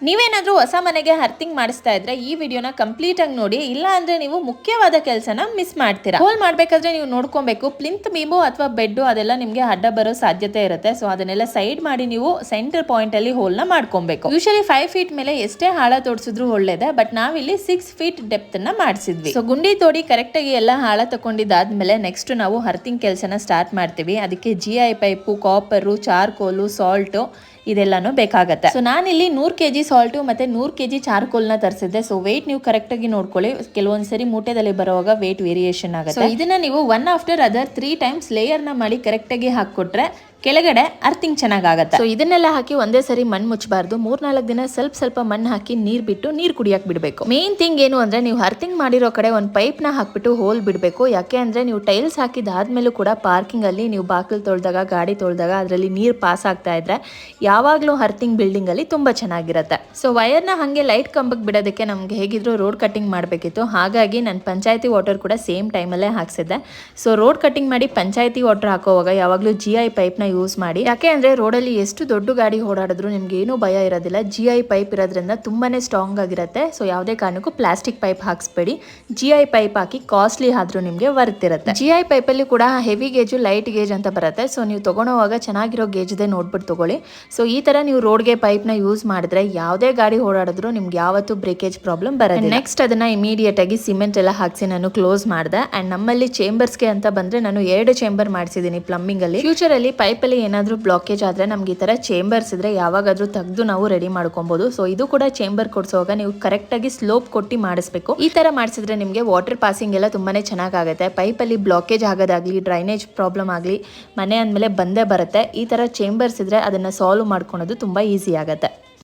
ನೀವೇನಾದರೂ ಹೊಸ ಮನೆಗೆ ಅರ್ಥಿಂಗ್ ಮಾಡಿಸ್ತಾ ಇದ್ರೆ ಈ ವಿಡಿಯೋನ ಕಂಪ್ಲೀಟ್ ಆಗಿ ನೋಡಿ, ಇಲ್ಲ ಅಂದ್ರೆ ನೀವು ಮುಖ್ಯವಾದ ಕೆಲಸನ ಮಿಸ್ ಮಾಡ್ತೀರಾ. ಹೋಲ್ ಮಾಡಬೇಕಾದ್ರೆ ನೀವು ನೋಡ್ಕೊಬೇಕು, ಪ್ಲಿಂತ್ ಬೀಮು ಅಥವಾ ಬೆಡ್ ಅದೆಲ್ಲ ನಿಮಗೆ ಅಡ್ಡ ಬರೋ ಸಾಧ್ಯತೆ ಇರುತ್ತೆ. ಸೊ ಅದನ್ನೆಲ್ಲ ಸೈಡ್ ಮಾಡಿ ನೀವು ಸೆಂಟರ್ ಪಾಯಿಂಟ್ ಅಲ್ಲಿ ಹೋಲ್ ನ ಮಾಡ್ಕೊಬೇಕು. ಯೂಶಲಿ 5 ಫೀಟ್ ಮೇಲೆ ಎಷ್ಟೇ ಆಳ ತೋರಿಸಿದ್ರು ಒಳ್ಳೇದೆ, ಬಟ್ ನಾವಿಲ್ಲಿ 6 ಫೀಟ್ ಡೆಪ್ತ್ ನ ಮಾಡಿಸಿದ್ವಿ. ಸೊ ಗುಂಡಿ ತೋಡಿ ಕರೆಕ್ಟ್ ಆಗಿ ಎಲ್ಲ ಆಳ ತಗೊಂಡಿದ್ದಾದ್ಮೇಲೆ ನೆಕ್ಸ್ಟ್ ನಾವು ಅರ್ಥಿಂಗ್ ಕೆಲಸನ ಸ್ಟಾರ್ಟ್ ಮಾಡ್ತೀವಿ. ಅದಕ್ಕೆ GI ಪೈಪು, ಕಾಪರು, ಚಾರ್ಕೋಲು, ಸಾಲ್ಟು ಇದೆಲ್ಲಾನು ಬೇಕಾಗತ್ತೆ. ಸೊ ನಾನಿಲ್ಲಿ 100 kg ಸಾಲ್ಟು ಮತ್ತೆ 100 kg ಚಾರ್ಕೋಲ್ನ ತರಿಸಿದ್ದೆ. ಸೊ ವೇಟ್ ನೀವು ಕರೆಕ್ಟ್ ಆಗಿ ನೋಡ್ಕೊಳ್ಳಿ, ಕೆಲವೊಂದ್ಸರಿ ಮೂಟೆದಲ್ಲಿ ಬರುವಾಗ ವೇಟ್ ವೇರಿಯೇಷನ್ ಆಗುತ್ತೆ. ಸೊ ಇದನ್ನ ನೀವು one after other 3 times layer ನ ಮಾಡಿ ಕರೆಕ್ಟ್ ಆಗಿ ಹಾಕೊಟ್ರೆ ಕೆಳಗಡೆ ಅರ್ಥಿಂಗ್ ಚೆನ್ನಾಗಾಗತ್ತೆ. ಸೊ ಇದನ್ನೆಲ್ಲ ಹಾಕಿ ಒಂದೇ ಸರಿ ಮಣ್ಣು ಮುಚ್ಚಬಾರ್ದು. 3-4 ದಿನ ಸ್ವಲ್ಪ ಮಣ್ಣು ಹಾಕಿ ನೀರ್ ಬಿಟ್ಟು ನೀರ್ ಕುಡಿಯಕ್ ಬಿಡಬೇಕು. ಮೇನ್ ಥಿಂಗ್ ಏನು ಅಂದ್ರೆ ನೀವು ಅರ್ಥಿಂಗ್ ಮಾಡಿರೋ ಕಡೆ ಒಂದು ಪೈಪ್ ನ ಹಾಕ್ಬಿಟ್ಟು ಹೋಲ್ ಬಿಡಬೇಕು. ಯಾಕೆ ಅಂದ್ರೆ ನೀವು ಟೈಲ್ಸ್ ಹಾಕಿದಾದ್ಮೇಲೂ ಕೂಡ ಪಾರ್ಕಿಂಗ್ ಅಲ್ಲಿ ನೀವು ಬಾಗಿಲು ತೊಳೆದಾಗ, ಗಾಡಿ ತೊಳೆದಾಗ ಅದರಲ್ಲಿ ನೀರ್ ಪಾಸ್ ಆಗ್ತಾ ಇದ್ರೆ ಯಾವಾಗ್ಲೂ ಅರ್ಥಿಂಗ್ ಬಿಲ್ಡಿಂಗ್ ಅಲ್ಲಿ ತುಂಬಾ ಚೆನ್ನಾಗಿರುತ್ತೆ. ಸೊ ವೈರ್ ನ ಹಂಗೆ ಲೈಟ್ ಕಂಬಕ್ಕೆ ಬಿಡೋದಕ್ಕೆ ನಮ್ಗೆ ಹೇಗಿದ್ರು ರೋಡ್ ಕಟಿಂಗ್ ಮಾಡಬೇಕಿತ್ತು. ಹಾಗಾಗಿ ನಾನು ಪಂಚಾಯತಿ ವಾಟರ್ ಕೂಡ ಸೇಮ್ ಟೈಮಲ್ಲೇ ಹಾಕ್ಸಿದ್ದೆ. ಸೊ ರೋಡ್ ಕಟಿಂಗ್ ಮಾಡಿ ಪಂಚಾಯತಿ ವಾಟರ್ ಹಾಕೋವಾಗ ಯಾವಾಗಲೂ GI ಪೈಪ್ ನ ಯೂಸ್ ಮಾಡಿ. ಯಾಕೆ ಅಂದ್ರೆ ರೋಡಲ್ಲಿ ಎಷ್ಟು ದೊಡ್ಡ ಗಾಡಿ ಓಡಾಡಿದ್ರು ನಿಮ್ಗೆ ಏನೂ ಭಯ ಇರೋದಿಲ್ಲ. GI ಪೈಪ್ ಇರೋದ್ರಿಂದ ತುಂಬಾನೇ ಸ್ಟ್ರಾಂಗ್ ಆಗಿರುತ್ತೆ. ಸೊ ಯಾವುದೇ ಕಾರಣಕ್ಕೂ ಪ್ಲಾಸ್ಟಿಕ್ ಪೈಪ್ ಹಾಕ್ಸ್ಬೇಡಿ. GI ಪೈಪ್ ಹಾಕಿ ಕಾಸ್ಟ್ಲಿ ಆದ್ರೂ ನಿಮ್ಗೆ ವರ್ತ್ ಇರುತ್ತೆ. GI ಪೈಪ್ ಅಲ್ಲಿ ಕೂಡ ಹೆವಿ ಗೇಜು, ಲೈಟ್ ಗೇಜ್ ಅಂತ ಬರುತ್ತೆ. ಸೊ ನೀವು ತಗೊಳೋವಾಗ ಚೆನ್ನಾಗಿರೋ ಗೇಜ್ದೆ ನೋಡ್ಬಿಟ್ಟು ತಗೊಳ್ಳಿ. ಸೊ ಈ ತರ ನೀವು ರೋಡ್ಗೆ ಪೈಪ್ ನ ಯೂಸ್ ಮಾಡಿದ್ರೆ ಯಾವುದೇ ಗಾಡಿ ಓಡಾಡಿದ್ರು ನಿಮ್ಗೆ ಯಾವತ್ತೂ ಬ್ರೇಕೇಜ್ ಪ್ರಾಬ್ಲಮ್ ಬರೋದಿಲ್ಲ. ನೆಕ್ಸ್ಟ್ ಅದನ್ನ ಇಮಿಡಿಯೇಟ್ ಆಗಿ ಸಿಮೆಂಟ್ ಎಲ್ಲ ಹಾಕ್ಸಿ ನಾನು ಕ್ಲೋಸ್ ಮಾಡಿದೆ. ಅಂಡ್ ನಮ್ಮಲ್ಲಿ ಚೇಂಬರ್ಸ್ಗೆ ಅಂತ ಬಂದ್ರೆ ನಾನು 2 ಚೇಂಬರ್ ಮಾಡಿಸಿದೀನಿ ಪ್ಲಂಬಿಂಗ್ ಅಲ್ಲಿ. ಫ್ಯೂಚರ್ ಅಲ್ಲಿ ಪೈಪ್ ಅಲ್ಲಿ ಏನಾದ್ರೂ ಬ್ಲಾಕೇಜ್ ಆದ್ರೆ ನಮ್ಗೆ ಈ ತರ ಚೇಂಬರ್ಸ್ ಇದ್ರೆ ಯಾವಾಗಾದ್ರೂ ತೆಗೆದು ನಾವು ರೆಡಿ ಮಾಡ್ಕೊಬಹುದು. ಸೊ ಇದು ಕೂಡ ಚೇಂಬರ್ ಕೊಡ್ಸೋವಾಗ ನೀವು ಕರೆಕ್ಟ್ ಆಗಿ ಸ್ಲೋಪ್ ಕೊಟ್ಟು ಮಾಡಿಸ್ಬೇಕು. ಈ ತರ ಮಾಡಿಸಿದ್ರೆ ನಿಮ್ಗೆ ವಾಟರ್ ಪಾಸಿಂಗ್ ಎಲ್ಲ ತುಂಬಾನೇ ಚೆನ್ನಾಗಾಗುತ್ತೆ. ಪೈಪ್ ಅಲ್ಲಿ ಬ್ಲಾಕೇಜ್ ಆಗೋದಾಗ್ಲಿ, ಡ್ರೈನೇಜ್ ಪ್ರಾಬ್ಲಮ್ ಆಗ್ಲಿ ಮನೆ ಅಂದ್ಮೇಲೆ ಬಂದೇ ಬರುತ್ತೆ. ಈ ತರ ಚೇಂಬರ್ಸ್ ಇದ್ರೆ ಅದನ್ನ ಸಾಲ್ವ್ ಮಾಡ್ಕೊಳೋದು ತುಂಬಾ ಈಸಿ ಆಗುತ್ತೆ.